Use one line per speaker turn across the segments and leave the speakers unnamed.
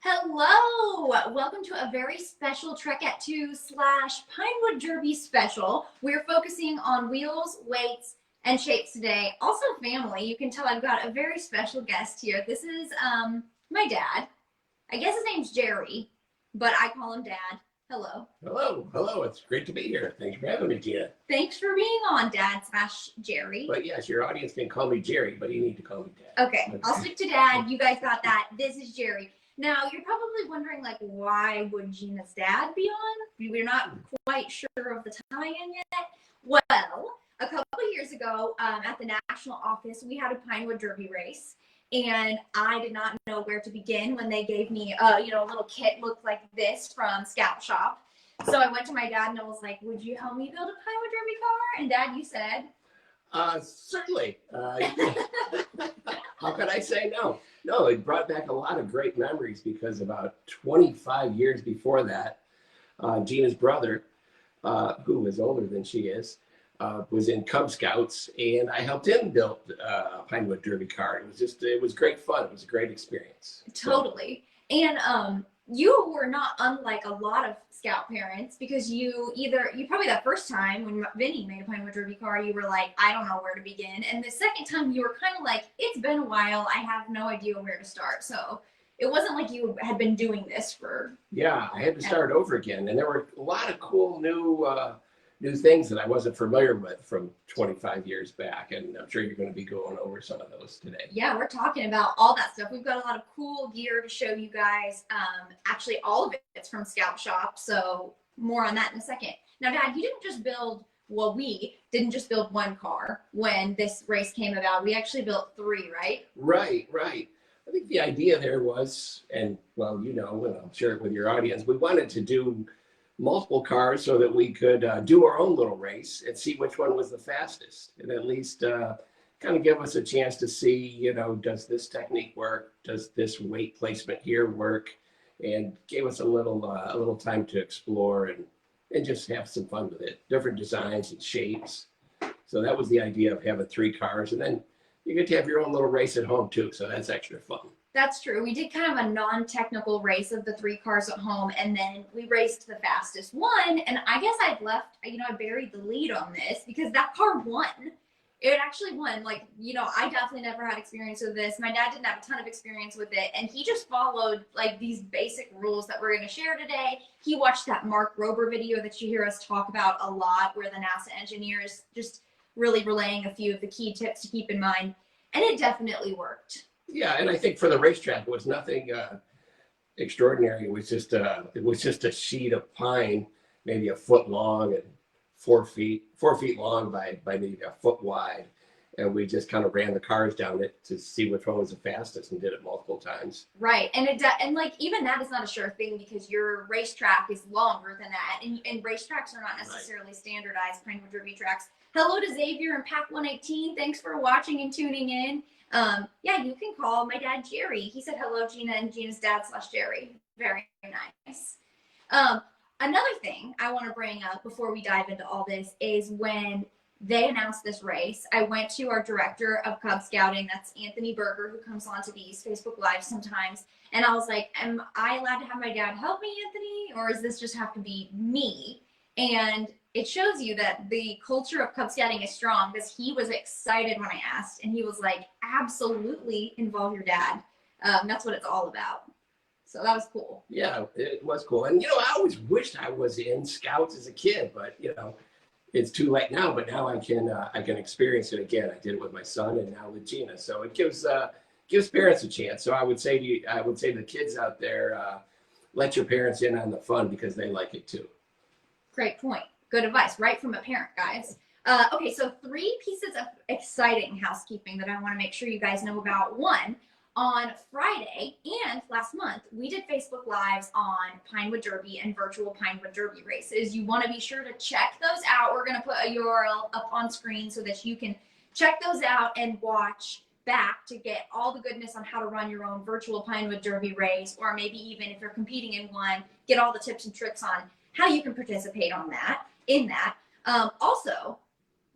Hello! Welcome to a very special Trek at 2 / Pinewood Derby special. We're focusing on wheels, weights, and shapes today. Also family. You can tell I've got a very special guest here. This is my dad. I guess his name's Jerry, but I call him Dad. Hello.
Hello. It's great to be here. Thanks for having me, Gina.
Thanks for being on, Dad / Jerry.
But yes, your audience can call me Jerry, but you need to call me Dad.
Okay, I'll stick to Dad. You guys got that. This is Jerry. Now, you're probably wondering, like, why would Gina's dad be on? We're not quite sure of the tie-in yet. Well, a couple of years ago, at the national office, we had a Pinewood Derby race, and I did not know where to begin when they gave me, a little kit looked like this from Scout Shop. So I went to my dad and I was like, would you help me build a Pinewood Derby car? And Dad, you said?
Certainly. How could I say no? No, it brought back a lot of great memories because about 25 years before that, Gina's brother, who was older than she is, was in Cub Scouts, and I helped him build a Pinewood Derby car. It was great fun. It was a great experience.
Totally. And you were not unlike a lot of Scout parents because you probably that first time when Vinny made a Pinewood Derby car, you were like, I don't know where to begin. And the second time you were kind of like, it's been a while. I have no idea where to start. So it wasn't like you had been doing this for.
Yeah, I had to start over again. And there were a lot of cool new things that I wasn't familiar with from 25 years back. And I'm sure you're going to be going over some of those today.
Yeah, we're talking about all that stuff. We've got a lot of cool gear to show you guys. Actually, all of it's from Scout Shop. So more on that in a second. Now, Dad, we didn't just build one car when this race came about. We actually built 3, right?
Right. I think the idea there was, and well, and I'll share it with your audience, we wanted to do multiple cars so that we could do our own little race and see which one was the fastest, and at least kind of give us a chance to see, does this technique work? Does this weight placement here work? And gave us a little time to explore and just have some fun with it. Different designs and shapes. So that was the idea of having 3 cars, and then you get to have your own little race at home too. So that's extra fun.
That's true. We did kind of a non-technical race of the 3 cars at home, and then we raced the fastest one. And I guess I buried the lead on this because that car won. It actually won. I definitely never had experience with this. My dad didn't have a ton of experience with it, and he just followed these basic rules that we're going to share today. He watched that Mark Rober video that you hear us talk about a lot, where the NASA engineers just really relaying a few of the key tips to keep in mind, and it definitely worked.
Yeah, and I think for the racetrack, it was nothing extraordinary. It was just a sheet of pine, maybe a foot long and 4 feet long by maybe a foot wide, and we just kind of ran the cars down it to see which one was the fastest and did it multiple times.
Right, and even that is not a sure thing because your racetrack is longer than that, and racetracks are not necessarily standardized Pinewood Derby tracks. Hello to Xavier and Pack 118. Thanks for watching and tuning in. Yeah, you can call my dad Jerry. He said hello, Gina, and Gina's dad / Jerry. Very nice. Another thing I want to bring up before we dive into all this is when they announced this race, I went to our director of Cub Scouting, that's Anthony Berger, who comes on to these Facebook Live sometimes, and I was like, am I allowed to have my dad help me, Anthony, or does this just have to be me? And it shows you that the culture of Cub Scouting is strong because he was excited when I asked, and he was like, absolutely involve your dad. That's what it's all about. So that was cool.
Yeah, it was cool. And, I always wished I was in Scouts as a kid, but, it's too late now. But now I can experience it again. I did it with my son and now with Gina. So it gives parents a chance. So I would say to the kids out there, let your parents in on the fun because they like it too.
Great point. Good advice, right from a parent, guys. Okay, so 3 pieces of exciting housekeeping that I want to make sure you guys know about. One, on Friday and last month, we did Facebook Lives on Pinewood Derby and virtual Pinewood Derby races. You want to be sure to check those out. We're going to put a URL up on screen so that you can check those out and watch back to get all the goodness on how to run your own virtual Pinewood Derby race, or maybe even if you're competing in one, get all the tips and tricks on how you can participate in that. Also,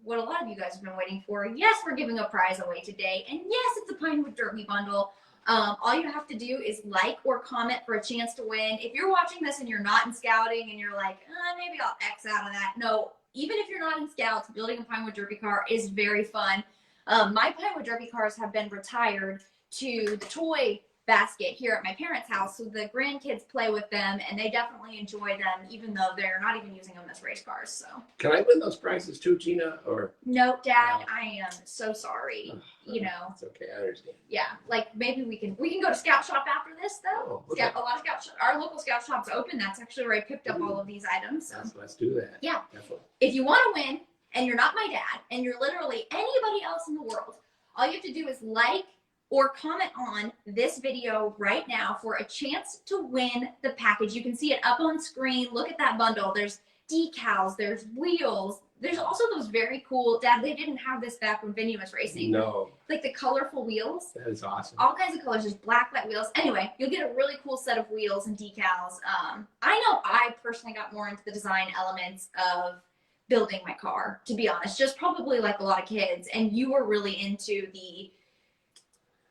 what a lot of you guys have been waiting for. Yes, we're giving a prize away today. And yes, it's a Pinewood Derby bundle. All you have to do is like or comment for a chance to win. If you're watching this and you're not in scouting and you're like, maybe I'll X out of that. No, even if you're not in scouts, building a Pinewood Derby car is very fun. My Pinewood Derby cars have been retired to the toy basket here at my parents' house, so the grandkids play with them and they definitely enjoy them, even though they're not even using them as race cars. So
can I win those prizes too, Gina? Or
no, Dad, I am so sorry. You know,
it's okay, I understand.
yeah, like maybe we can go to Scout Shop after this though.
Oh, okay.
A lot of our local Scout Shop's open. That's actually where I picked up all of these items. So
let's do that.
Yeah,
definitely.
If you want to win and you're not my dad and you're literally anybody else in the world, all you have to do is like or comment on this video right now for a chance to win the package. You can see it up on screen. Look at that bundle. There's decals, there's wheels. There's also those very cool, Dad, they didn't have this back when Vinny was racing.
No.
Like the colorful wheels.
That is awesome.
All kinds of colors, just black, white wheels. Anyway, you'll get a really cool set of wheels and decals. I know I personally got more into the design elements of building my car, to be honest, just probably like a lot of kids. And you were really into the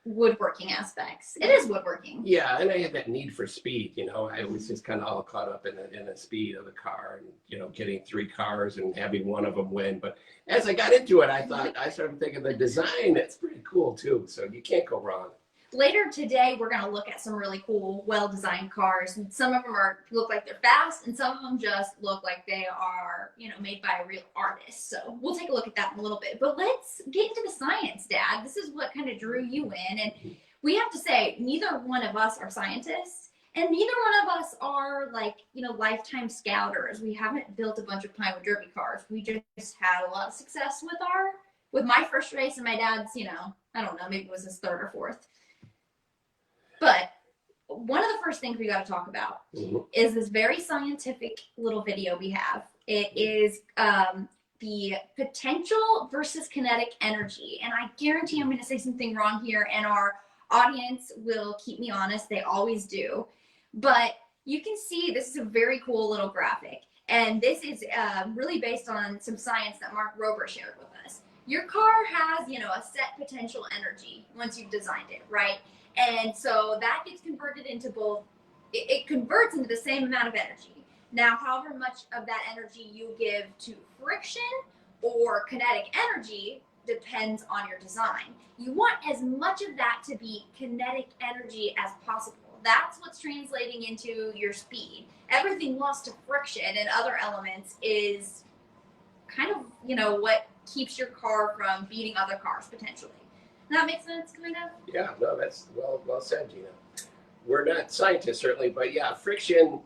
woodworking aspects. It is woodworking.
Yeah, and I had that need for speed. You know, I was just kind of all caught up in the speed of the car, and you know, getting 3 cars and having one of them win. But as I got into it, I started thinking the design. It's pretty cool too. So you can't go wrong.
Later today, we're going to look at some really cool, well-designed cars. And some of them look like they're fast, and some of them just look like they are, you know, made by a real artist. So we'll take a look at that in a little bit. But let's get into the science, Dad. This is what kind of drew you in. And we have to say, neither one of us are scientists, and neither one of us are, like, you know, lifetime scouters. We haven't built a bunch of Pinewood Derby cars. We just had a lot of success with my first race, and my dad's, you know, I don't know, maybe it was his 3rd or 4th. But one of the first things we got to talk about is this very scientific little video we have. It is the potential versus kinetic energy. And I guarantee I'm going to say something wrong here, and our audience will keep me honest. They always do. But you can see this is a very cool little graphic. And this is really based on some science that Mark Rober shared with us. Your car has, you know, a set potential energy once you've designed it, right? And so that gets converted into both, it converts into the same amount of energy. Now, however much of that energy you give to friction or kinetic energy depends on your design. You want as much of that to be kinetic energy as possible. That's what's translating into your speed. Everything lost to friction and other elements is kind of, you know, what keeps your car from beating other cars potentially. That makes sense, kind of?
Yeah, no, that's well said, Gina. We're not scientists, certainly, but yeah, friction,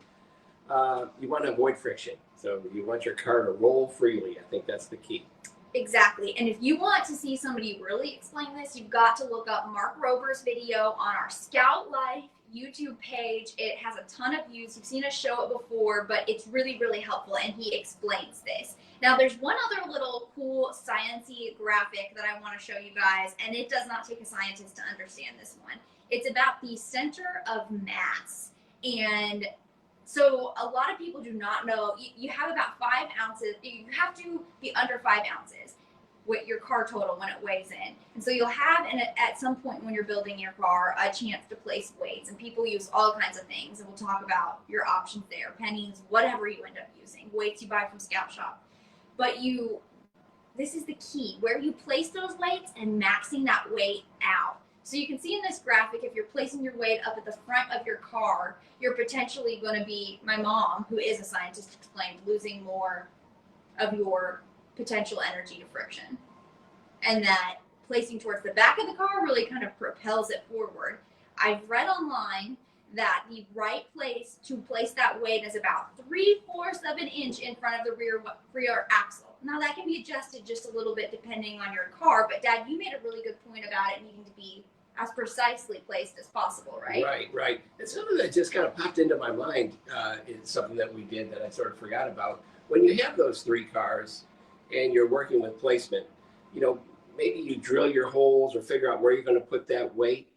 you want to avoid friction. So you want your car to roll freely. I think that's the key.
Exactly. And if you want to see somebody really explain this, you've got to look up Mark Rober's video on our Scout Life YouTube page. It has a ton of views. You've seen us show it before, but it's really, really helpful, and he explains this. Now, there's one other little cool sciencey graphic that I want to show you guys, and it does not take a scientist to understand this one. It's about the center of mass. And so a lot of people do not know, you have about 5 ounces, you have to be under 5 ounces with your car total when it weighs in. And so you'll have, at some point when you're building your car, a chance to place weights. And people use all kinds of things, and we'll talk about your options there, pennies, whatever you end up using, weights you buy from Scout Shop. But this is the key, where you place those weights and maxing that weight out. So you can see in this graphic, if you're placing your weight up at the front of your car, you're potentially going to be, my mom, who is a scientist, explained, losing more of your potential energy to friction. And that placing towards the back of the car really kind of propels it forward. I've read online that the right place to place that weight is about 3/4 of an inch in front of the rear axle. Now that can be adjusted just a little bit depending on your car, but Dad, you made a really good point about it needing to be as precisely placed as possible, right?
Right. It's something that just kind of popped into my mind. It's something that we did that I sort of forgot about. When you have those 3 cars and you're working with placement, you know, maybe you drill your holes or figure out where you're going to put that weight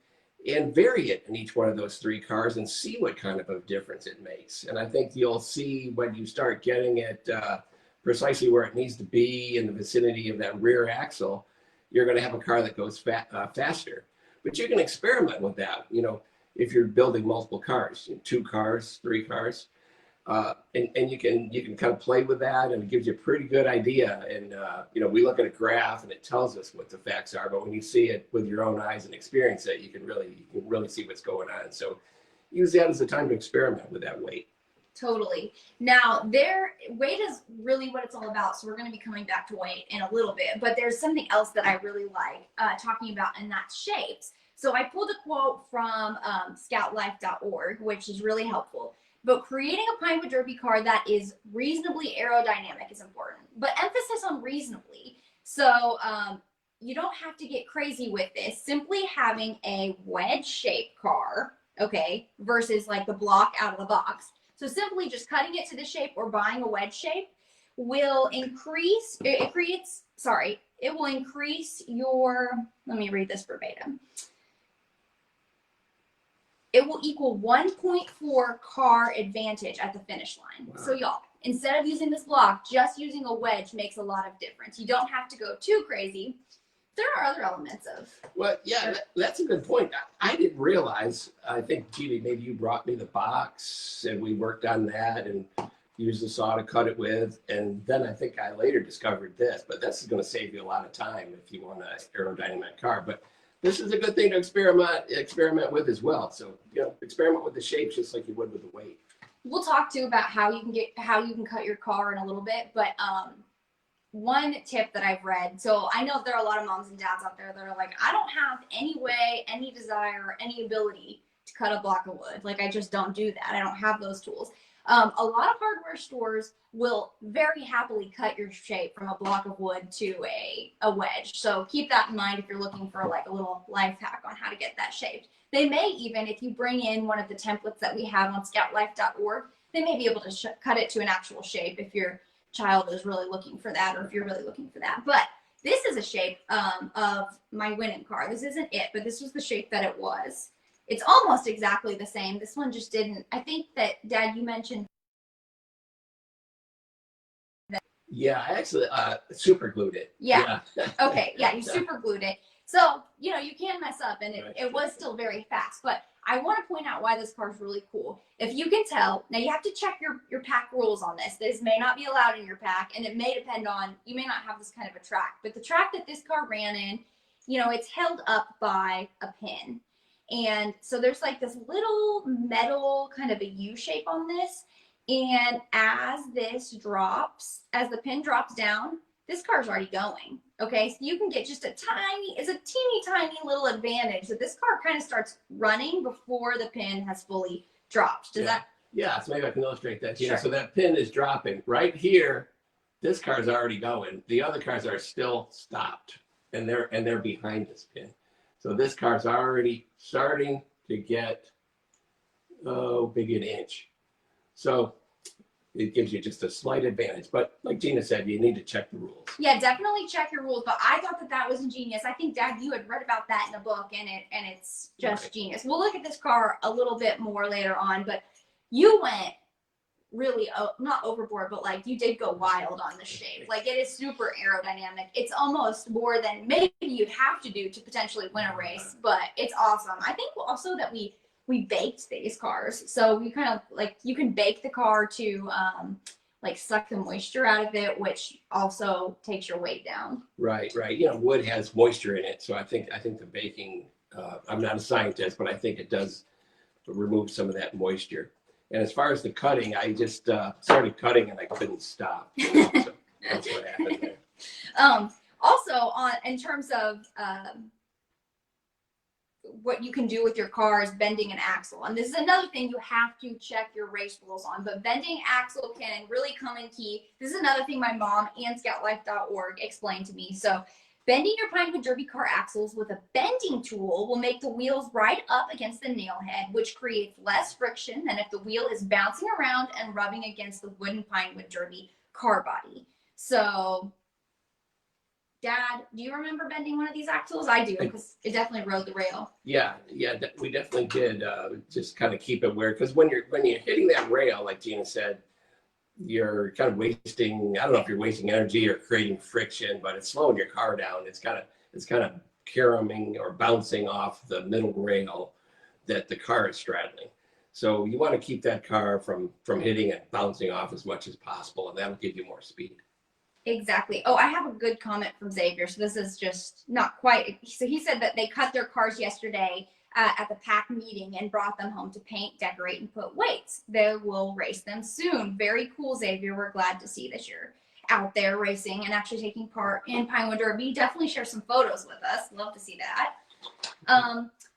and vary it in each one of those 3 cars and see what kind of a difference it makes. And I think you'll see when you start getting it precisely where it needs to be in the vicinity of that rear axle, you're going to have a car that goes faster. But you can experiment with that. If you're building multiple cars, 2 cars, 3 cars, and you can kind of play with that, and it gives you a pretty good idea. And we look at a graph and it tells us what the facts are, but when you see it with your own eyes and experience it, you can really see what's going on. So use that as a time to experiment with that weight.
Totally. Now, weight is really what it's all about. So we're going to be coming back to weight in a little bit, but there's something else that I really like talking about, and that's shapes. So I pulled a quote from scoutlife.org, which is really helpful. But creating a Pinewood Derby car that is reasonably aerodynamic is important, but emphasis on reasonably. So you don't have to get crazy with this. Simply having a wedge-shaped car, okay, versus like the block out of the box. So simply just cutting it to the shape or buying a wedge shape will increase, it will increase your, let me read this verbatim. It will equal 1.4 car advantage at the finish line. Wow. So y'all, instead of using this block, just using a wedge makes a lot of difference. You don't have to go too crazy. There are other elements of.
Well, yeah, that's a good point. I didn't realize, I think, Judy, maybe you brought me the box and we worked on that and used the saw to cut it with. And then I think I later discovered this, but this is going to save you a lot of time if you want an aerodynamic car. But this is a good thing to experiment with as well. So, experiment with the shapes just like you would with the weight.
We'll talk too about how you can cut your car in a little bit, but one tip that I've read, so I know there are a lot of moms and dads out there that are like, I don't have any way, any desire, or any ability to cut a block of wood. Like, I just don't do that. I don't have those tools. A lot of hardware stores will very happily cut your shape from a block of wood to a wedge. So keep that in mind if you're looking for like a little life hack on how to get that shaped. They may even, if you bring in one of the templates that we have on scoutlife.org, they may be able to cut it to an actual shape if your child is really looking for that, or if you're really looking for that. But this is a shape of my winning car. This isn't it, but this was the shape that it was. It's almost exactly the same. This one just didn't. I think that, Dad, you mentioned.
Yeah, I actually super glued it.
Yeah. Okay. Yeah, you super glued it. So, you can mess up, and it was still very fast. But I want to point out why this car is really cool. If you can tell, now you have to check your pack rules on this. This may not be allowed in your pack, and it may depend on, you may not have this kind of a track. But the track that this car ran in, it's held up by a pin. And so there's like this little metal kind of a U shape on this. And as the pin drops down, this car's already going. Okay, so you can get just a teeny tiny little advantage that this car kind of starts running before the pin has fully dropped.
Yeah, so maybe I can illustrate that.
Sure.
So that pin is dropping right here. This car's already going. The other cars are still stopped, and they're behind this pin. So this car's already starting to get maybe an inch. So it gives you just a slight advantage. But like Gina said, you need to check the rules.
Yeah, definitely check your rules. But I thought that was ingenious. I think, Dad, you had read about that in a book, and it's just genius. We'll look at this car a little bit more later on, but you went really, not overboard, but like you did go wild on the shape. Like, it is super aerodynamic. It's almost more than maybe you'd have to do to potentially win a race, but it's awesome. I think also that we baked these cars. So we kind of like, you can bake the car to like suck the moisture out of it, which also takes your weight down.
Right. Wood has moisture in it. So I think the baking, I'm not a scientist, but I think it does remove some of that moisture. And as far as the cutting, I just started cutting and I couldn't stop. So that's what happened there.
Also, in terms of what you can do with your car is bending an axle. And this is another thing you have to check your race rules on. But bending axle can really come in key. This is another thing my mom and scoutlife.org explained to me. So bending your Pinewood Derby car axles with a bending tool will make the wheels right up against the nail head, which creates less friction than if the wheel is bouncing around and rubbing against the wooden Pinewood Derby car body. So, Dad, do you remember bending one of these axles? I do, because it definitely rode the rail.
Yeah, we definitely did. Just kind of keep it where, because when you're hitting that rail, like Gina said, you're kind of wasting, I don't know if you're wasting energy or creating friction, but it's slowing your car down. It's kind of caroming or bouncing off the middle rail that the car is straddling. So you want to keep that car from hitting and bouncing off as much as possible, and that'll give you more speed.
Exactly. Oh, I have a good comment from Xavier. So this is just not quite. So he said that they cut their cars yesterday at the pack meeting and brought them home to paint, decorate, and put weights. They will race them soon. Very cool, Xavier. We're glad to see that you're out there racing and actually taking part in Pinewood Derby. Definitely share some photos with us. Love to see that.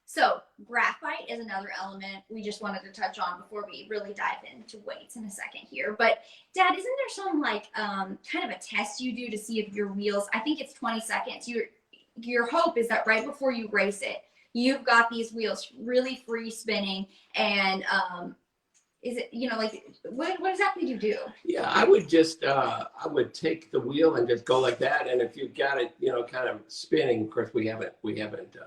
So graphite is another element we just wanted to touch on before we really dive into weights in a second here. But Dad, isn't there some like kind of a test you do to see if your wheels, I think it's 20 seconds. Your hope is that right before you race it, you've got these wheels really free spinning, and is it, like what exactly do you do?
Yeah, I would just I would take the wheel and just go like that, and if you've got it, kind of spinning. Of course, we haven't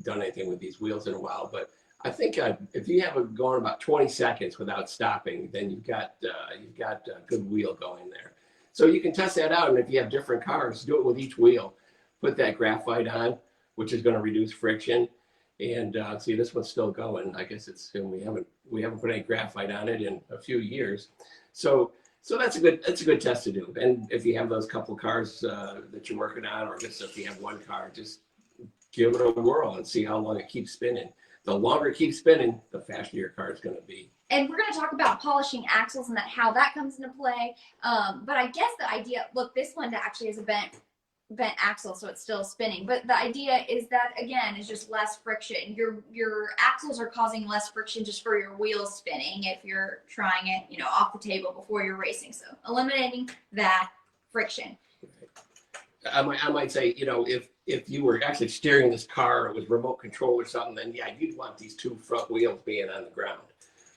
done anything with these wheels in a while, but I think if you have it going about 20 seconds without stopping, then you've got a good wheel going there. So you can test that out, and if you have different cars, do it with each wheel. Put that graphite on, which is going to reduce friction. And see, this one's still going. I guess we haven't put any graphite on it in a few years. So that's a good test to do. And if you have those couple cars that you're working on, or just if you have one car, just give it a whirl and see how long it keeps spinning. The longer it keeps spinning, the faster your car is going to be.
And we're going to talk about polishing axles and how that comes into play. But I guess the idea, look, this one actually is a bent axle, so it's still spinning. But the idea is that, again, is just less friction. Your axles are causing less friction just for your wheels spinning if you're trying it, off the table before you're racing. So eliminating that friction.
I might say, if you were actually steering this car, it was remote control or something, then yeah, you'd want these two front wheels being on the ground.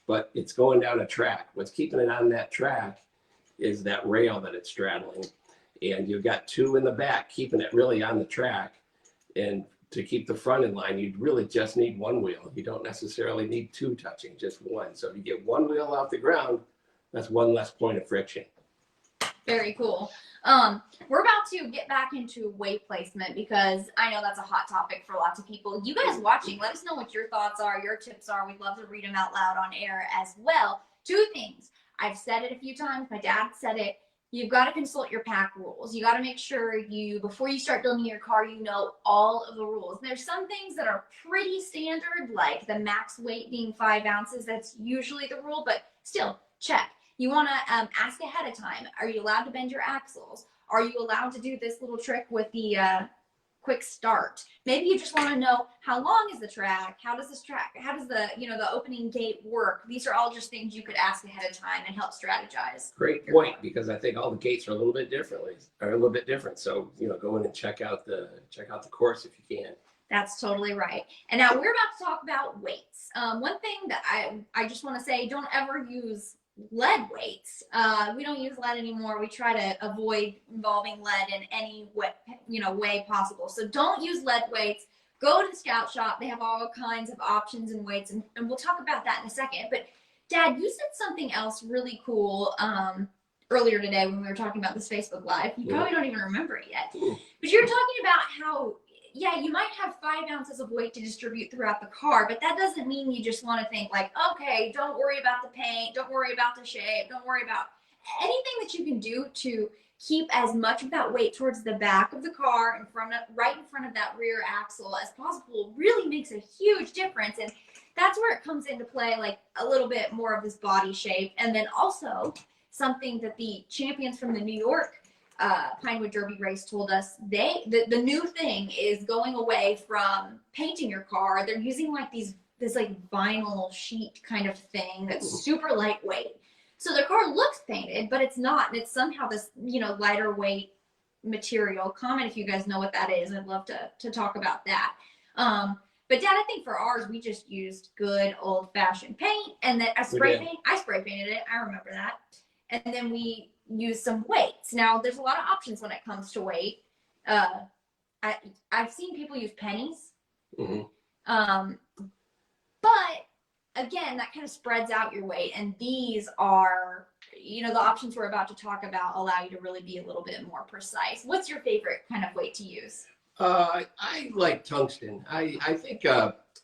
But it's going down a track. What's keeping it on that track is that rail that it's straddling. And you've got two in the back keeping it really on the track. And to keep the front in line, you really just need one wheel. You don't necessarily need two touching, just one. So if you get one wheel off the ground, that's one less point of friction.
Very cool. We're about to get back into weight placement because I know that's a hot topic for lots of people. You guys watching, let us know what your thoughts are, your tips are. We'd love to read them out loud on air as well. Two things. I've said it a few times. My dad said it. You've got to consult your pack rules. You got to make sure before you start building your car, you know all of the rules. There's some things that are pretty standard, like the max weight being 5 ounces. That's usually the rule, but still, check. You want to ask ahead of time. Are you allowed to bend your axles? Are you allowed to do this little trick with the quick start? Maybe you just want to know how long is the track? How does the opening gate work? These are all just things you could ask ahead of time and help strategize.
Great point, because I think all the gates are a little bit different. So go in and check out the course if you can.
That's totally right. And now we're about to talk about weights. One thing that I just want to say, don't ever use lead weights. We don't use lead anymore. We try to avoid involving lead in any way possible. So don't use lead weights. Go to the Scout Shop. They have all kinds of options and weights, and we'll talk about that in a second. But Dad, you said something else really cool earlier today when we were talking about this Facebook Live. You probably don't even remember it yet. But you're talking about how, yeah, you might have 5 ounces of weight to distribute throughout the car, but that doesn't mean you just want to think like, okay, don't worry about the paint, don't worry about the shape, don't worry about anything that you can do to keep as much of that weight towards the back of the car, right in front of that rear axle as possible, really makes a huge difference. And that's where it comes into play, like a little bit more of this body shape. And then also something that the champions from the New York Pinewood Derby race told us, the new thing is going away from painting your car. They're using like this like vinyl sheet kind of thing that's super lightweight. So the car looks painted, but it's not. And it's somehow this, lighter weight material. Comment if you guys know what that is. I'd love to talk about that. But Dad, I think for ours, we just used good old fashioned paint, and then I spray painted it. I remember that. And then we use some weights. Now, there's a lot of options when it comes to weight. I've seen people use pennies. Mm-hmm. But again, that kind of spreads out your weight. And these are, the options we're about to talk about allow you to really be a little bit more precise. What's your favorite kind of weight to use?
I like tungsten. I think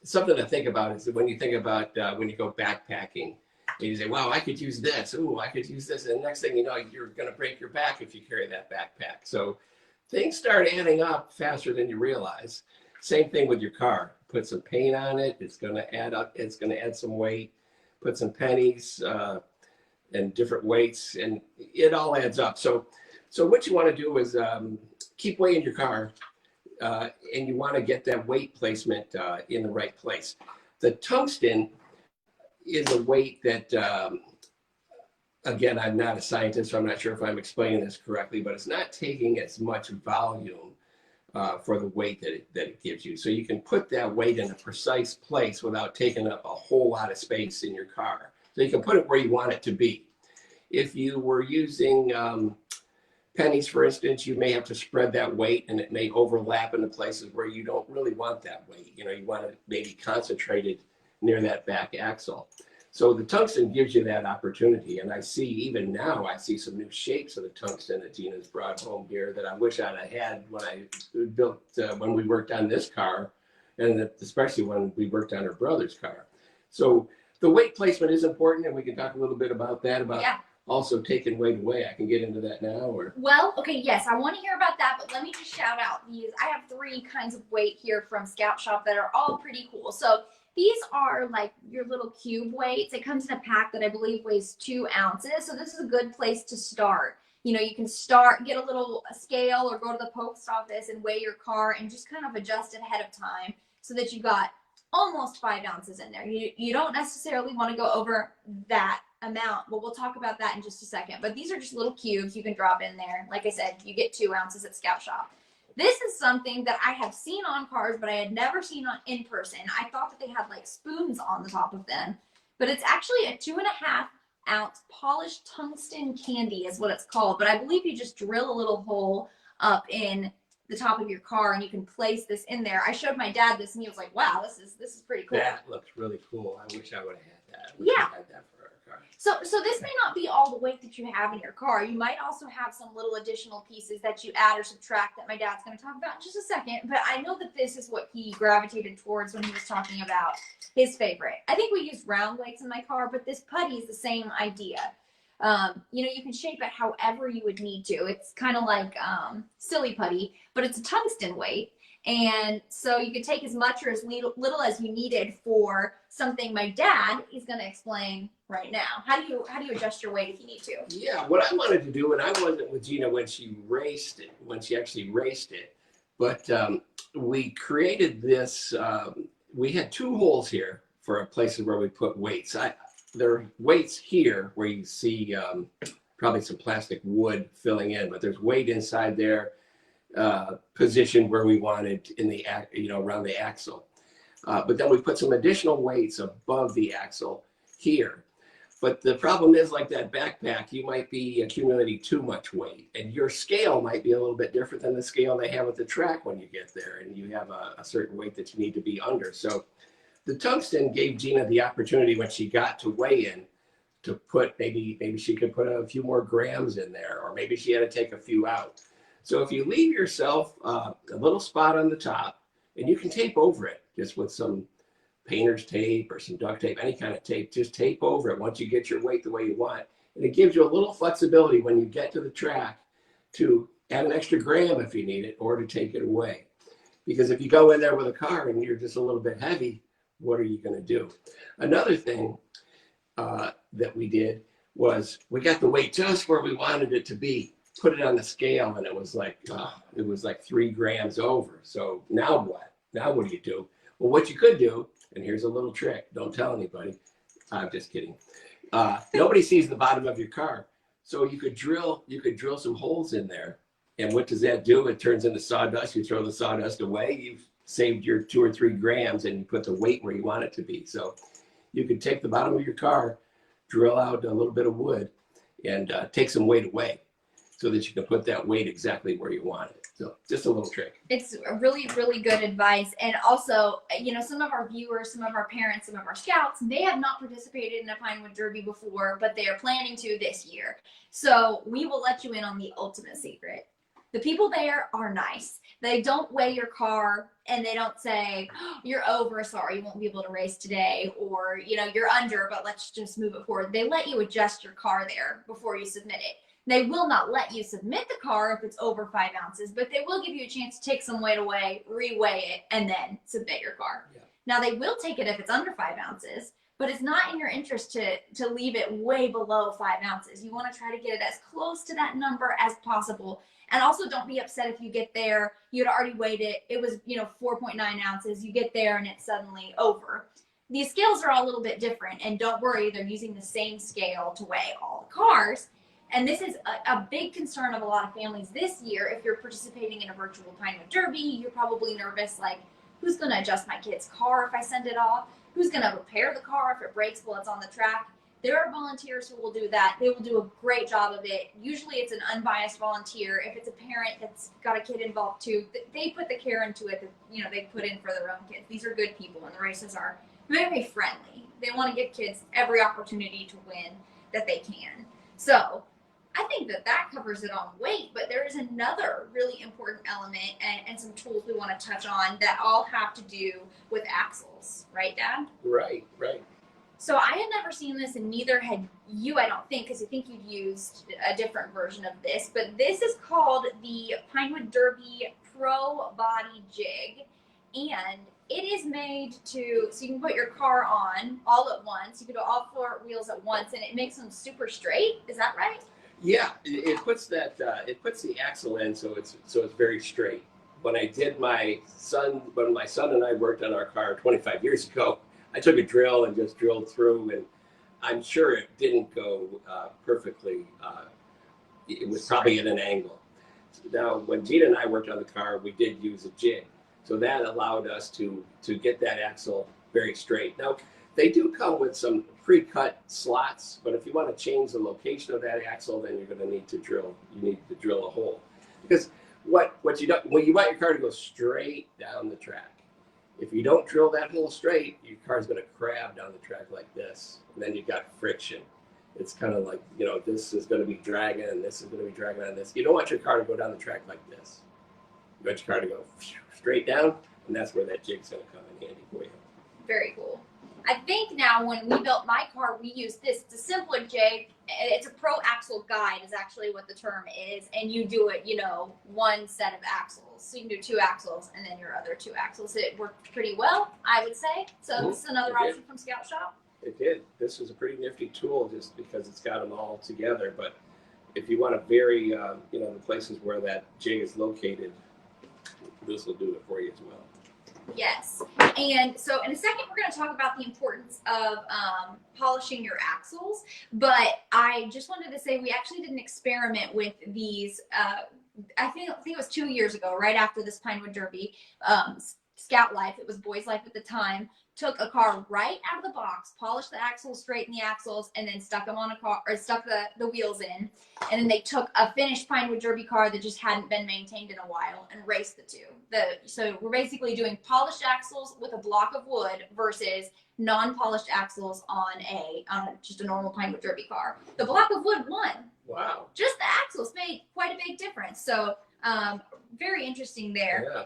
something to think about is when you think about when you go backpacking, and you say, "Wow, I could use this. Ooh, I could use this." And the next thing you know, you're going to break your back if you carry that backpack. So things start adding up faster than you realize. Same thing with your car. Put some paint on it. It's going to add up. It's going to add some weight. Put some pennies and different weights, and it all adds up. So what you want to do is keep weighing your car. And you want to get that weight placement in the right place. The tungsten is a weight that, again, I'm not a scientist, so I'm not sure if I'm explaining this correctly, but it's not taking as much volume for the weight that it gives you. So you can put that weight in a precise place without taking up a whole lot of space in your car. So you can put it where you want it to be. If you were using pennies, for instance, you may have to spread that weight and it may overlap into places where you don't really want that weight. You know, you want it maybe concentrated near that back axle. So the tungsten gives you that opportunity. And I see, even now, I see some new shapes of the tungsten that Gina's brought home here that I wish I'd have had when I built, when we worked on this car, and especially when we worked on her brother's car. So the weight placement is important, and we can talk a little bit about that, about also taking weight away. I can get into that now, or?
Well, okay, yes, I want to hear about that, but let me just shout out these. I have 3 kinds of weight here from Scout Shop that are all pretty cool. So these are like your little cube weights. It comes in a pack that I believe weighs 2 ounces. So this is a good place to start. You know, you can start, get a little scale or go to the post office and weigh your car and just kind of adjust it ahead of time so that you got almost 5 ounces in there. You don't necessarily want to go over that amount, but we'll talk about that in just a second. But these are just little cubes you can drop in there. Like I said, you get 2 ounces at Scout Shop. This is something that I have seen on cars, but I had never seen on in person. I thought that they had like spoons on the top of them, but it's actually a 2.5 ounce polished tungsten candy is what it's called. But I believe you just drill a little hole up in the top of your car and you can place this in there. I showed my dad this and he was like, "Wow, this is pretty cool."
That looks really cool. I wish I would have had that. I had that for our car.
So this may not be all the weight that you have in your car. You might also have some little additional pieces that you add or subtract that my dad's going to talk about in just a second. But I know that this is what he gravitated towards when he was talking about his favorite. I think we use round weights in my car, but this putty is the same idea. You know, you can shape it however you would need to. It's kind of like silly putty, but it's a tungsten weight. And so you could take as much or as little as you needed for something my dad is going to explain right now. How do you adjust your weight if you need to?
Yeah, what I wanted to do, and I wasn't with Gina when she actually raced it, but we created this, we had 2 holes here for places where we put weights. There are weights here where you see probably some plastic wood filling in, but there's weight inside there positioned where we wanted in the, around the axle. But then we put some additional weights above the axle here. But the problem is, like that backpack, you might be accumulating too much weight, and your scale might be a little bit different than the scale they have at the track when you get there, and you have a certain weight that you need to be under. So the tungsten gave Gina the opportunity when she got to weigh in to put maybe she could put a few more grams in there, or maybe she had to take a few out. So if you leave yourself a little spot on the top, and you can tape over it just with some painter's tape or some duct tape, any kind of tape, just tape over it once you get your weight the way you want. And it gives you a little flexibility when you get to the track to add an extra gram if you need it, or to take it away. Because if you go in there with a car and you're just a little bit heavy, what are you going to do? Another thing that we did was we got the weight just where we wanted it to be, put it on the scale, and it was like 3 grams over. So now what? Now what do you do? Well, what you could do, and here's a little trick. Don't tell anybody. I'm just kidding. Nobody sees the bottom of your car. So you could drill some holes in there. And what does that do? It turns into sawdust. You throw the sawdust away. You've saved your 2 or 3 grams, and you put the weight where you want it to be. So you could take the bottom of your car, drill out a little bit of wood, and take some weight away so that you can put that weight exactly where you want it. So just a little trick.
It's really, really good advice. And also, you know, some of our viewers, some of our parents, some of our scouts may have not participated in a Pinewood Derby before, but they are planning to this year. So we will let you in on the ultimate secret. The people there are nice. They don't weigh your car and they don't say, oh, you're over, sorry, you won't be able to race today, or, you know, you're under, but let's just move it forward. They let you adjust your car there before you submit it. They will not let you submit the car if it's over 5 ounces, but they will give you a chance to take some weight away, reweigh it, and then submit your car. Yeah. Now, they will take it if it's under 5 ounces, but it's not in your interest to leave it way below 5 ounces. You want to try to get it as close to that number as possible. And also don't be upset if you get there, you'd already weighed it, it was, you know, 4.9 ounces, you get there and it's suddenly over. These scales are all a little bit different, and don't worry, they're using the same scale to weigh all the cars. And this is a big concern of a lot of families this year. If you're participating in a virtual Pinewood Derby, you're probably nervous, like, who's going to adjust my kid's car if I send it off? Who's going to repair the car if it breaks while it's on the track? There are volunteers who will do that. They will do a great job of it. Usually it's an unbiased volunteer. If it's a parent that's got a kid involved too, they put the care into it that, you know, they put in for their own kids. These are good people, and the races are very friendly. They want to give kids every opportunity to win that they can. So I think that covers it on weight, but there is another really important element and some tools we want to touch on that all have to do with axles. Right, Dad?
Right, right.
So I had never seen this, and neither had you, I don't think, because I think you'd used a different version of this. But this is called the Pinewood Derby Pro Body Jig, and it is made to, so you can put your car on all at once. You can do all 4 wheels at once, and it makes them super straight. Is that right?
Yeah, it puts that it puts the axle in so it's very straight. When my son and I worked on our car 25 years ago, I took a drill and just drilled through, and I'm sure it didn't go perfectly. It was probably at an angle. Now, when Gina and I worked on the car, we did use a jig, so that allowed us to get that axle very straight. Now, they do come with some pre-cut slots, but if you want to change the location of that axle, then you're going to need to drill. You need to drill a hole, because what you don't, when you want your car to go straight down the track, if you don't drill that hole straight, your car's going to crab down the track like this, and then you've got friction. It's kind of like, you know, this is going to be dragging, and this is going to be dragging on this. You don't want your car to go down the track like this. You want your car to go straight down, and that's where that jig's going to come in handy for you.
Very cool. I think now when we built my car, we used this. It's a simpler jig. It's a pro axle guide is actually what the term is. And you do it, you know, 1 set of axles. So you can do 2 axles and then your other 2 axles. It worked pretty well, I would say. So this is another option from Scout Shop.
It did. This is a pretty nifty tool just because it's got them all together. But if you want to vary, you know, the places where that jig is located, this will do it for you as well.
Yes. And so in a second, we're going to talk about the importance of polishing your axles. But I just wanted to say we actually did an experiment with these. I think it was 2 years ago, right after this Pinewood Derby. Scout Life, it was Boys Life at the time, took a car right out of the box, polished the axles, straightened the axles, and then stuck them on a car, or stuck the wheels in. And then they took a finished Pinewood Derby car that just hadn't been maintained in a while and raced the two. So we're basically doing polished axles with a block of wood versus non-polished axles on just a normal Pinewood Derby car. The block of wood won.
Wow.
Just the axles made quite a big difference. So very interesting there.
Yeah.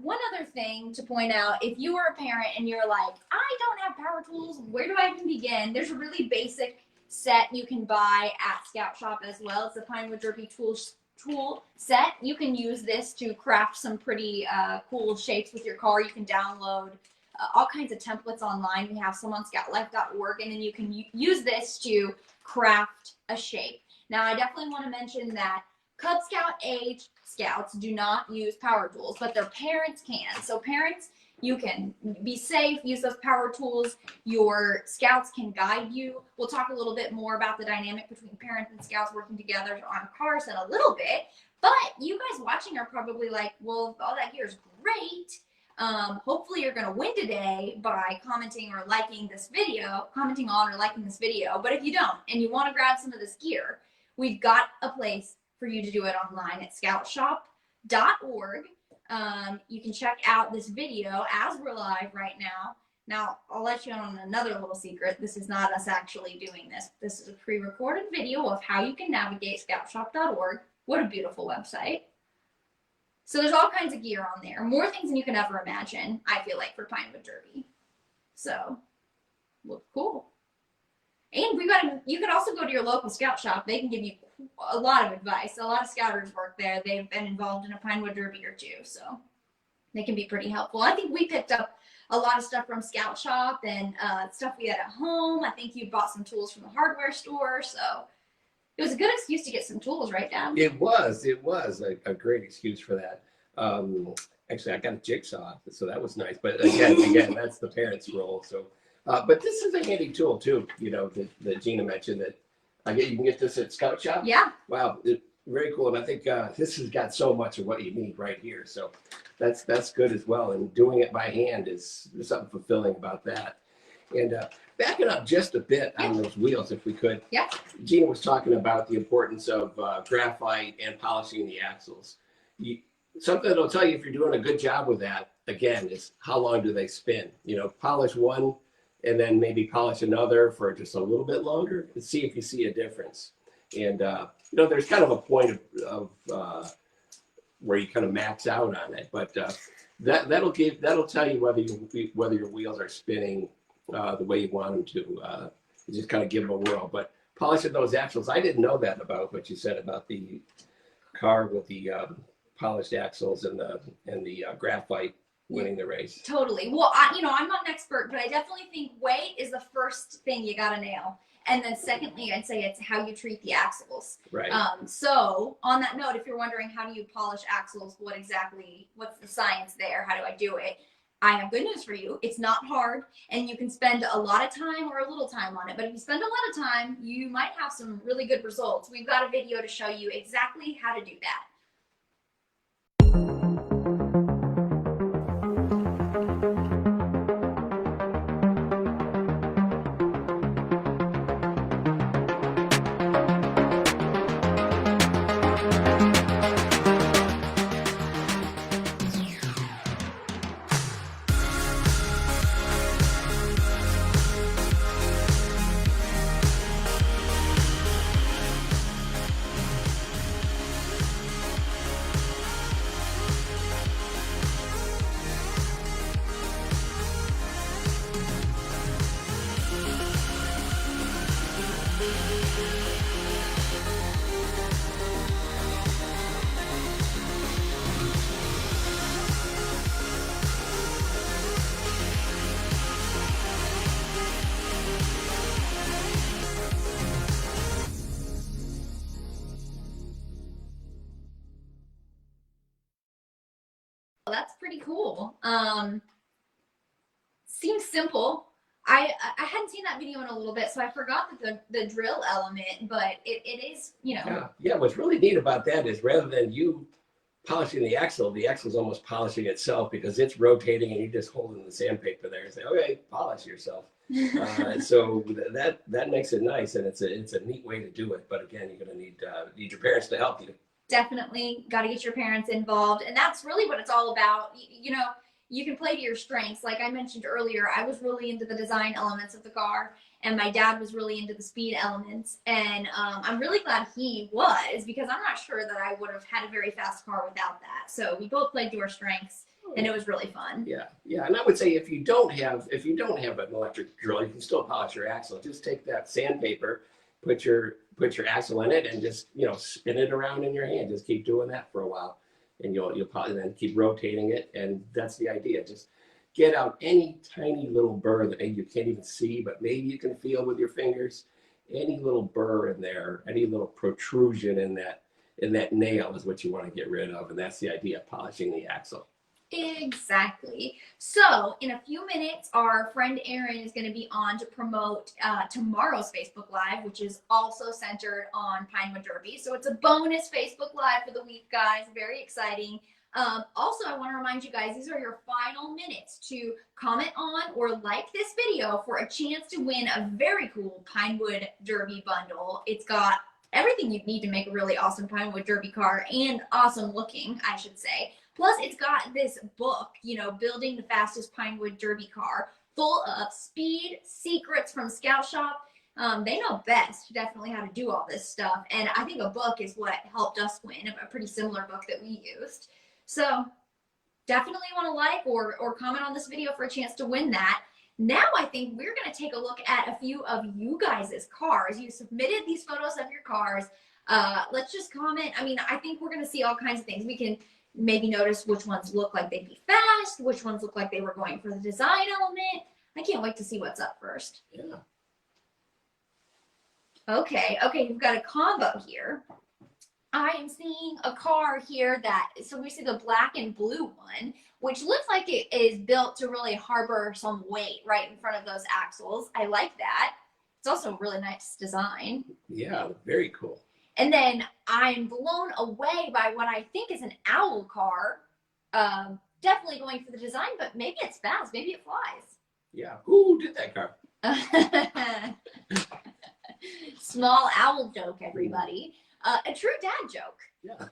One other thing to point out, if you are a parent and you're like, I don't have power tools, where do I even begin? There's a really basic set you can buy at Scout Shop as well. It's the Pinewood Derby tool set. You can use this to craft some pretty cool shapes with your car. You can download all kinds of templates online. We have some on scoutlife.org, and then you can use this to craft a shape. Now, I definitely want to mention that Cub Scout age Scouts do not use power tools, but their parents can. So parents, you can be safe, use those power tools. Your Scouts can guide you. We'll talk a little bit more about the dynamic between parents and Scouts working together on cars in a little bit. But you guys watching are probably like, well, all that gear is great. Hopefully you're going to win today by commenting or liking this video, commenting on or liking this video. But if you don't and you want to grab some of this gear, we've got a place for you to do it online at scoutshop.org. You can check out this video as we're live right now. Now, I'll let you on another little secret. This is not us actually doing this. This is a pre-recorded video of how you can navigate scoutshop.org. What a beautiful website. So there's all kinds of gear on there. More things than you can ever imagine, I feel like, for Pinewood Derby. So, look cool. And you could also go to your local scout shop. They can give you a lot of advice. A lot of scouters work there. They've been involved in a Pinewood Derby or two, so they can be pretty helpful. I think we picked up a lot of stuff from Scout Shop and stuff we had at home. I think you bought some tools from the hardware store, so it was a good excuse to get some tools, right, Dad?
It was a great excuse for that. Actually, I got a jigsaw, so that was nice. But again, that's the parents' role. So, but this is a handy tool too. You know that Gina mentioned that you can get this at Scout Shop.
Yeah.
Wow, very cool. And I think this has got so much of what you need right here. So that's good as well. And doing it by hand is there's something fulfilling about that. And backing up just a bit on those wheels, if we could.
Yeah.
Gina was talking about the importance of graphite and polishing the axles. Something that'll tell you if you're doing a good job with that, again, is how long do they spin? You know, polish one and then maybe polish another for just a little bit longer and see if you see a difference. And, you know, there's kind of a point of where you kind of max out on it, but that'll tell you whether your wheels are spinning the way you want them to. You just kind of give them a whirl. But polishing those axles, I didn't know that about what you said about the car with the polished axles and the graphite winning the race.
Totally. Well, I'm not an expert, but I definitely think weight is the first thing you got to nail. And then secondly, I'd say it's how you treat the axles.
Right.
So on that note, if you're wondering how do you polish axles, what's the science there? How do I do it? I have good news for you. It's not hard, and you can spend a lot of time or a little time on it. But if you spend a lot of time, you might have some really good results. We've got a video to show you exactly how to do that. That's pretty cool. Seems simple. I hadn't seen that video in a little bit, so I forgot that the drill element, but it is,
Yeah, what's really neat about that is rather than you polishing the axle's almost polishing itself because it's rotating and you're just holding the sandpaper there and say, okay, polish yourself. So that makes it nice, and it's a neat way to do it. But again, you're going to need your parents to help you.
Definitely got to get your parents involved, and that's really what it's all about. You can play to your strengths. Like I mentioned earlier, I was really into the design elements of the car, and my dad was really into the speed elements. And I'm really glad he was, because I'm not sure that I would have had a very fast car without that. So we both played to our strengths, and it was really fun.
Yeah. And I would say if you don't have an electric drill, you can still polish your axle. Just take that sandpaper, put your axle in it, and just spin it around in your hand. Just keep doing that for a while, and you'll probably then keep rotating it. And that's the idea. Just get out any tiny little burr that maybe you can't even see, but maybe you can feel with your fingers. Any little burr in there, any little protrusion in that nail is what you want to get rid of, and that's the idea of polishing the axle.
Exactly. So in a few minutes, our friend Erin is going to be on to promote tomorrow's Facebook Live, which is also centered on Pinewood Derby. So it's a bonus Facebook Live for the week, guys. Very exciting. Also, I want to remind you guys, these are your final minutes to comment on or like this video for a chance to win a very cool Pinewood Derby bundle. It's got everything you need to make a really awesome Pinewood Derby car, and awesome looking, I should say. Plus, it's got this book, Building the Fastest Pinewood Derby Car, full of speed secrets from Scout Shop, They know best, definitely, how to do all this stuff. And I think a book is what helped us win, a pretty similar book that we used. So definitely want to like or comment on this video for a chance to win that. Now I think we're going to take a look at a few of you guys' cars. You submitted these photos of your cars. Let's just comment. I mean, I think we're going to see all kinds of things. We can maybe notice which ones look like they'd be fast, which ones look like they were going for the design element. I can't wait to see what's up first.
Yeah.
Okay, you've got a combo here. I am seeing a car here so we see the black and blue one, which looks like it is built to really harbor some weight right in front of those axles. I like that. It's also a really nice design.
Yeah, very cool.
And then I'm blown away by what I think is an owl car. Definitely going for the design, but maybe it's fast. Maybe it flies.
Yeah. Who did that car?
Small owl joke, everybody. A true dad joke.
Yeah.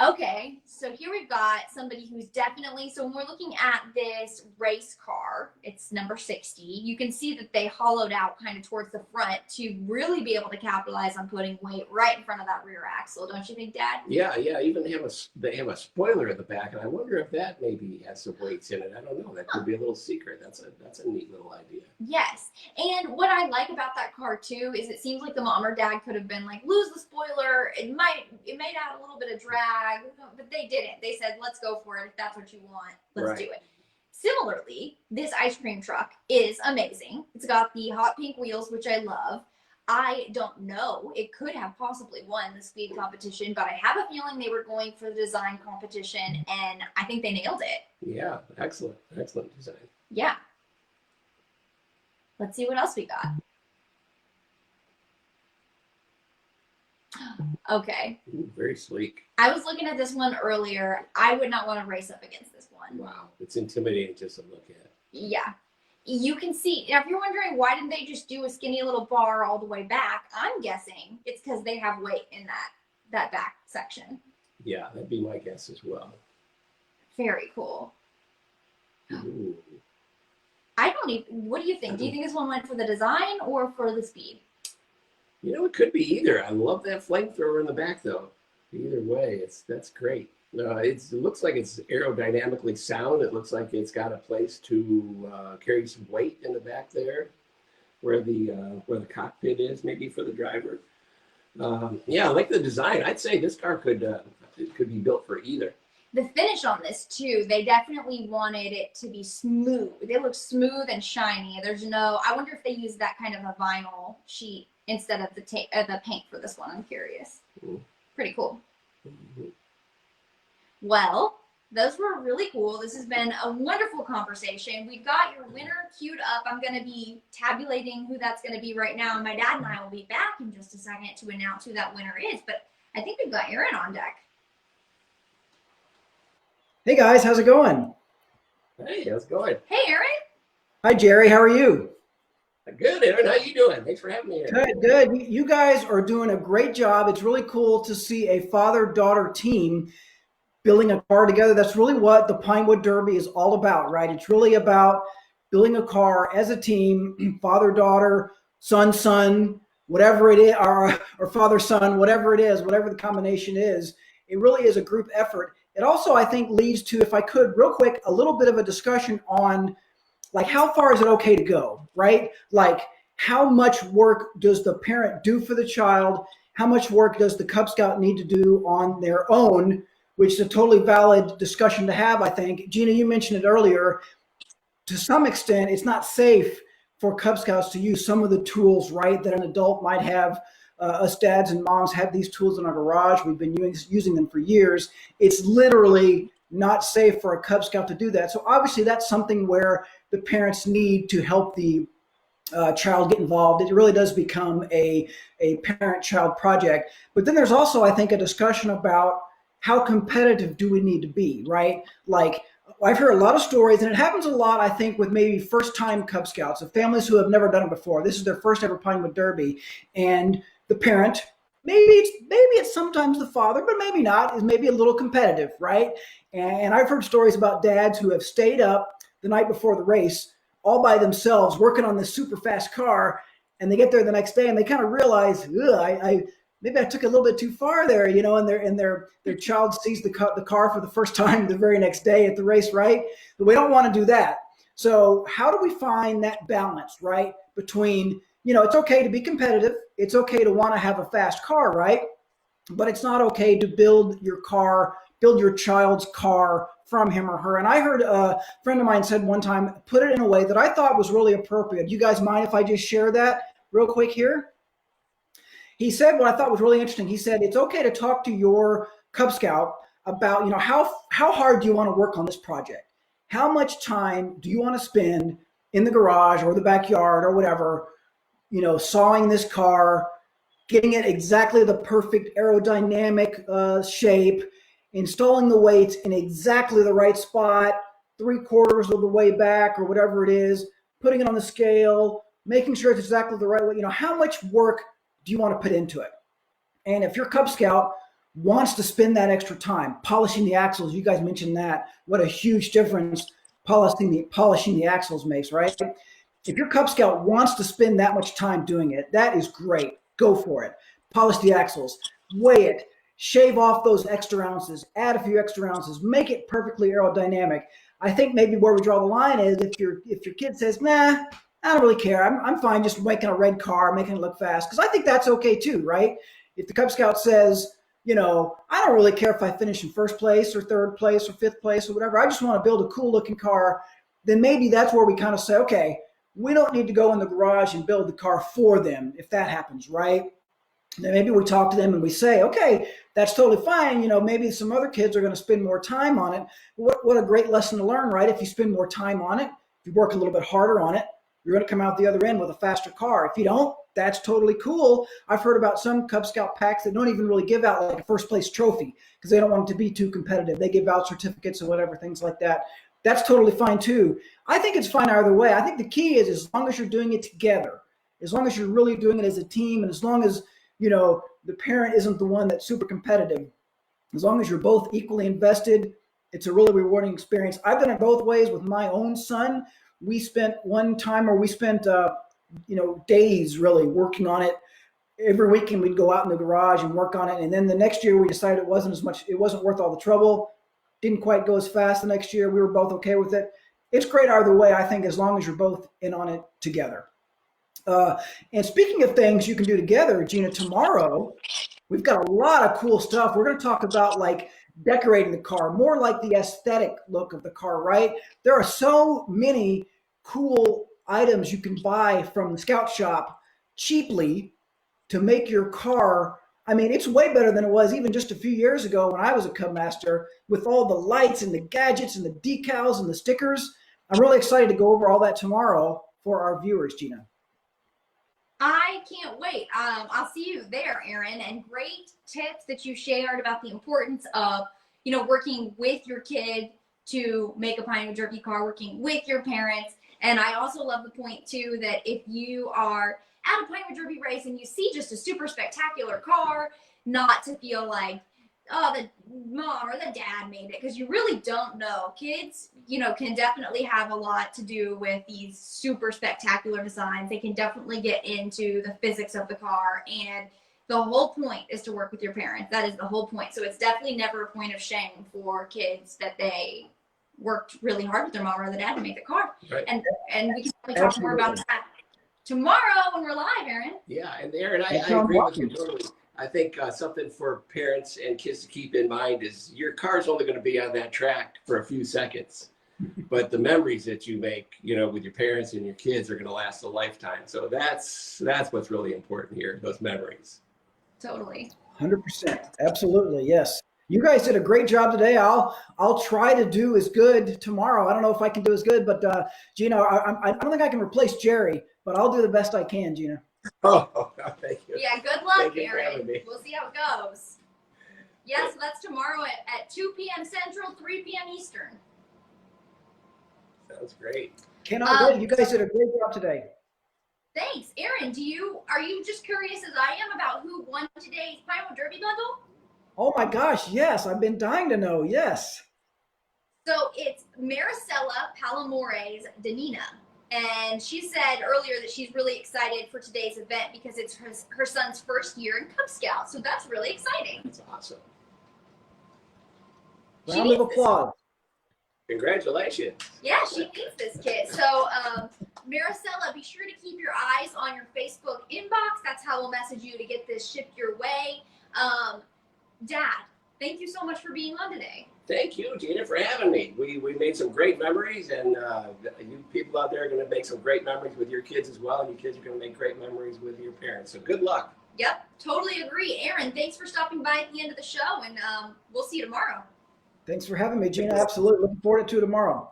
Okay, so here we've got somebody who's definitely, so when we're looking at this race car, it's number 60, you can see that they hollowed out kind of towards the front to really be able to capitalize on putting weight right in front of that rear axle, don't you think, Dad?
Yeah. Even they have a spoiler at the back, and I wonder if that maybe has some weights in it. I don't know. That could be a little secret. That's a neat little idea.
Yes, and what I like about that car too is it seems like the mom or dad could have been like, lose the spoiler, it might add a little bit of drag, but they didn't. They said, let's go for it. If that's what you want, let's do it. Similarly, this ice cream truck is amazing. It's got the hot pink wheels, which I love. I don't know. It could have possibly won the speed competition, but I have a feeling they were going for the design competition, and I think they nailed it.
Yeah, excellent design.
Yeah. Let's see what else we got. Okay.
Ooh, very sleek.
I was looking at this one earlier. I would not want to race up against this one.
Wow, it's intimidating just to look at.
Yeah. You can see, now if you're wondering why didn't they just do a skinny little bar all the way back, I'm guessing it's because they have weight in that back section.
Yeah, that'd be my guess as well.
Very cool.
Ooh.
What do you think? Do you think this one went for the design or for the speed?
You know, it could be either. I love that flamethrower in the back, though. Either way, that's great. It looks like it's aerodynamically sound. It looks like it's got a place to carry some weight in the back there, where the cockpit is, maybe for the driver. Yeah, I like the design. I'd say this car could be built for either.
The finish on this too, they definitely wanted it to be smooth. They look smooth and shiny. I wonder if they used that kind of a vinyl sheet instead of the paint for this one. I'm curious.
Mm-hmm.
Pretty cool.
Mm-hmm.
Well, those were really cool. This has been a wonderful conversation. We've got your winner queued up. I'm going to be tabulating who that's going to be right now. My dad and I will be back in just a second to announce who that winner is. But I think we've got Aaron on deck.
Hey guys, how's it going?
Hey, how's it going?
Hey, Aaron.
Hi Jerry, how are you?
Good, Aaron. How you doing? Thanks for having me here.
Good. You guys are doing a great job. It's really cool to see a father-daughter team building a car together. That's really what the Pinewood Derby is all about, right? It's really about building a car as a team, father-daughter, son, whatever it is, or father-son, whatever it is, whatever the combination is. It really is a group effort. It also, I think, leads to, if I could, real quick, a little bit of a discussion on, like, how far is it okay to go, right? Like, how much work does the parent do for the child? How much work does the Cub Scout need to do on their own, which is a totally valid discussion to have, I think. Gina, you mentioned it earlier. To some extent, it's not safe for Cub Scouts to use some of the tools, right, that an adult might have. Us dads and moms have these tools in our garage. We've been using them for years. It's literally not safe for a Cub Scout to do that. So obviously that's something where the parents need to help the child get involved. It really does become a parent-child project. But then there's also, I think, a discussion about how competitive do we need to be, right? Like, I've heard a lot of stories, and it happens a lot, I think, with maybe first-time Cub Scouts, of families who have never done it before. This is their first ever Pinewood Derby, and the parent, maybe it's sometimes the father, but maybe not, is maybe a little competitive, right? And I've heard stories about dads who have stayed up the night before the race all by themselves working on this super fast car, and they get there the next day and they kind of realize, I maybe I took it a little bit too far there, you know, and their child sees the car for the first time the very next day at the race, right? But we don't want to do that. So how do we find that balance, right? Between, you know, it's okay to be competitive. It's okay to want to have a fast car, right? But it's not okay to build your child's car from him or her. And I heard a friend of mine said one time, put it in a way that I thought was really appropriate. You guys mind if I just share that real quick here? He said what I thought was really interesting. He said, it's okay to talk to your Cub Scout about, you know, how hard do you want to work on this project? How much time do you want to spend in the garage or the backyard or whatever, you know, sawing this car, getting it exactly the perfect aerodynamic shape, installing the weights in exactly the right spot, 3/4 of the way back or whatever it is, putting it on the scale, making sure it's exactly the right way. You know, how much work do you want to put into it? And if your Cub Scout wants to spend that extra time polishing the axles, you guys mentioned that, what a huge difference polishing the axles makes, right? If your Cub Scout wants to spend that much time doing it, that is great. Go for it. Polish the axles, weigh it, shave off those extra ounces, add a few extra ounces, make it perfectly aerodynamic. I think maybe where we draw the line is if your kid says, nah, I don't really care. I'm fine just making a red car, making it look fast. Because I think that's okay too, right? If the Cub Scout says, you know, I don't really care if I finish in first place or third place or fifth place or whatever. I just want to build a cool looking car. Then maybe that's where we kind of say, okay, we don't need to go in the garage and build the car for them if that happens, right? Then maybe we talk to them and we say, okay, that's totally fine. You know, maybe some other kids are going to spend more time on it. What a great lesson to learn, right? If you spend more time on it, if you work a little bit harder on it, you're going to come out the other end with a faster car. If you don't, that's totally cool. I've heard about some Cub Scout packs that don't even really give out like a first place trophy because they don't want it to be too competitive. They give out certificates or whatever, things like that. That's totally fine too. I think it's fine either way. I think the key is as long as you're doing it together, as long as you're really doing it as a team, and as long as, you know, the parent isn't the one that's super competitive, as long as you're both equally invested, it's a really rewarding experience. I've done it both ways with my own son. We spent days really working on it. Every weekend we'd go out in the garage and work on it. And then the next year we decided it wasn't worth all the trouble. Didn't quite go as fast the next year. We were both okay with it. It's great either way, I think, as long as you're both in on it together. And speaking of things you can do together, Gina, tomorrow we've got a lot of cool stuff. We're going to talk about like decorating the car, more like the aesthetic look of the car, right? There are so many cool items you can buy from the Scout Shop cheaply to make your car. I mean, it's way better than it was even just a few years ago when I was a Cub Master with all the lights and the gadgets and the decals and the stickers. I'm really excited to go over all that tomorrow for our viewers, Gina.
I can't wait. I'll see you there, Aaron. And great tips that you shared about the importance of, you know, working with your kid to make a Pinewood Derby car, working with your parents. And I also love the point too that if you are at a Pinewood Derby race and you see just a super spectacular car, not to feel like, oh, the mom or the dad made it, because you really don't know. Kids, you know, can definitely have a lot to do with these super spectacular designs. They can definitely get into the physics of the car, and the whole point is to work with your parents. That is the whole point. So it's definitely never a point of shame for kids that they worked really hard with their mom or the dad to make the car. Right. And we can definitely talk more about that tomorrow when we're live, Aaron.
Yeah, and Aaron, I agree with you totally. I think something for parents and kids to keep in mind is your car's only going to be on that track for a few seconds, but the memories that you make, you know, with your parents and your kids are going to last a lifetime. So that's what's really important here, those memories.
Totally. 100%.
Absolutely. Yes. You guys did a great job today. I'll try to do as good tomorrow. I don't know if I can do as good, but Gina, I don't think I can replace Jerry, but I'll do the best I can, Gina.
Oh, thank you.
Yeah, good luck, Aaron. We'll see how it goes. Yes, so that's tomorrow at 2 p.m. Central, 3 p.m. Eastern.
Sounds great.
Cannot wait. You guys did a great job today.
Thanks. Aaron, are you just curious as I am about who won today's Pinewood Derby bundle?
Oh my gosh, yes. I've been dying to know. Yes.
So it's Maricela Palomore's Danina. And she said earlier that she's really excited for today's event because it's her son's first year in Cub Scouts. So that's really exciting.
That's awesome.
She
Round of
needs this.
applause.
Congratulations.
Yeah, she needs this kit. So, Maricela, be sure to keep your eyes on your Facebook inbox. That's how we'll message you to get this shipped your way. Dad, thank you so much for being on today.
Thank you, Gina, for having me. We made some great memories, and you people out there are going to make some great memories with your kids as well, and your kids are going to make great memories with your parents. So good luck.
Yep, totally agree. Aaron, thanks for stopping by at the end of the show, and we'll see you tomorrow.
Thanks for having me, Gina. Absolutely. Looking forward to tomorrow.